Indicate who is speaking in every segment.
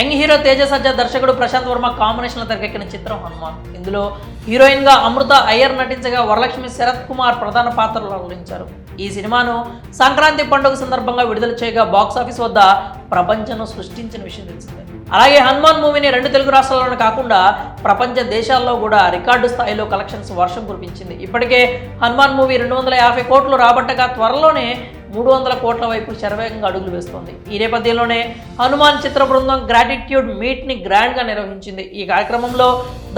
Speaker 1: Young hero Teja సజ్జా దర్శకుడు ప్రశాంత్ వర్మ కాంబినేషన్లో తెరకెక్కిన చిత్రం హనుమాన్. ఇందులో హీరోయిన్గా అమృత అయ్యర్ నటించగా వరలక్ష్మి శరత్ కుమార్ ప్రధాన పాత్రలు అలరించారు. ఈ సినిమాను సంక్రాంతి పండుగ సందర్భంగా విడుదల చేయగా బాక్సాఫీస్ వద్ద ప్రపంచంను సృష్టించిన విషయం తెలిసిందే. అలాగే హనుమాన్ మూవీని 2 తెలుగు రాష్ట్రాల్లోనే కాకుండా ప్రపంచ దేశాల్లో కూడా రికార్డు స్థాయిలో కలెక్షన్స్ వర్షం కురిపించింది. ఇప్పటికే హనుమాన్ మూవీ 250 కోట్లు రాబట్టగా త్వరలోనే 300 కోట్ల వైపు శరవేగంగా అడుగులు వేస్తోంది. ఈ నేపథ్యంలోనే హనుమాన్ చిత్ర బృందం గ్రాటిట్యూడ్ మీట్ని గ్రాండ్గా నిర్వహించింది. ఈ కార్యక్రమంలో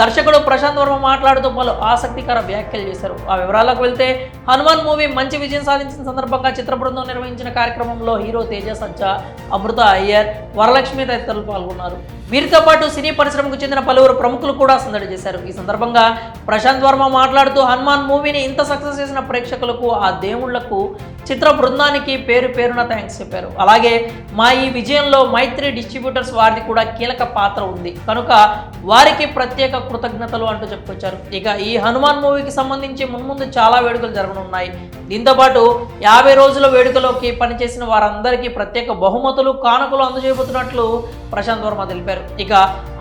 Speaker 1: దర్శకుడు ప్రశాంత్ వర్మ మాట్లాడుతూ పలు ఆసక్తికర వ్యాఖ్యలు చేశారు. ఆ వివరాలకు వెళ్తే హనుమాన్ మూవీ మంచి విజయం సాధించిన సందర్భంగా చిత్ర బృందం నిర్వహించిన కార్యక్రమంలో హీరో తేజ సజ్జా, అమృత అయ్యర్, వరలక్ష్మి తదితరులు పాల్గొన్నారు. వీరితో పాటు సినీ పరిశ్రమకు చెందిన పలువురు ప్రముఖులు కూడా సందడి చేశారు. ఈ సందర్భంగా ప్రశాంత్ వర్మ మాట్లాడుతూ హనుమాన్ మూవీని ఇంత సక్సెస్ చేసిన ప్రేక్షకులకు, ఆ దేవుళ్లకు, చిత్ర బృందానికి పేరు పేరున థ్యాంక్స్ చెప్పారు. అలాగే మా ఈ విజయంలో మైత్రి డిస్ట్రిబ్యూటర్స్ వారిది కూడా కీలక పాత్ర ఉంది కనుక వారికి ప్రత్యేక కృతజ్ఞతలు అంటూ చెప్పుకొచ్చారు. ఇక ఈ హనుమాన్ మూవీకి సంబంధించి మున్ముందు చాలా వేడుకలు జరగనున్నాయి. దీంతోపాటు 50 రోజుల వేడుకలోకి పనిచేసిన వారందరికీ ప్రత్యేక బహుమతులు, కానుకలు అందజేయబోతున్నట్లు ప్రశాంత్ వర్మ తెలిపారు. ఇక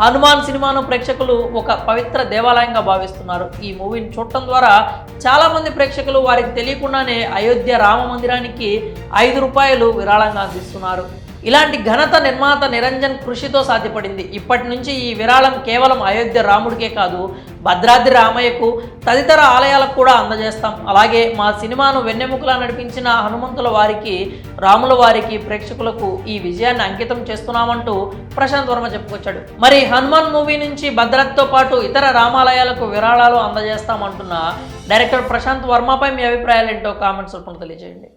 Speaker 1: హనుమాన్ సినిమాను ప్రేక్షకులు ఒక పవిత్ర దేవాలయంగా భావిస్తున్నారు. ఈ మూవీని చూడటం ద్వారా చాలా మంది ప్రేక్షకులు వారికి తెలియకుండానే అయోధ్య రామ మందిరానికి ₹5 విరాళంగా అందిస్తున్నారు. ఇలాంటి ఘనత నిర్మాత నిరంజన్ కృషితో సాధ్యపడింది. ఇప్పటి నుంచి ఈ విరాళం కేవలం అయోధ్య రాముడికే కాదు, భద్రాద్రి రామయ్యకు, తదితర ఆలయాలకు కూడా అందజేస్తాం. అలాగే మా సినిమాను వెన్నెముకలా నడిపించిన హనుమంతుల వారికి, రాముల వారికి, ప్రేక్షకులకు ఈ విజయాన్ని అంకితం చేస్తున్నామంటూ ప్రశాంత్ వర్మ చెప్పుకొచ్చాడు. మరి హనుమాన్ మూవీ నుంచి భద్రాద్రితో పాటు ఇతర రామాలయాలకు విరాళాలు అందజేస్తామంటున్న డైరెక్టర్ ప్రశాంత్ వర్మపై మీ అభిప్రాయాలు ఏంటో కామెంట్స్ రూపంలో తెలియజేయండి.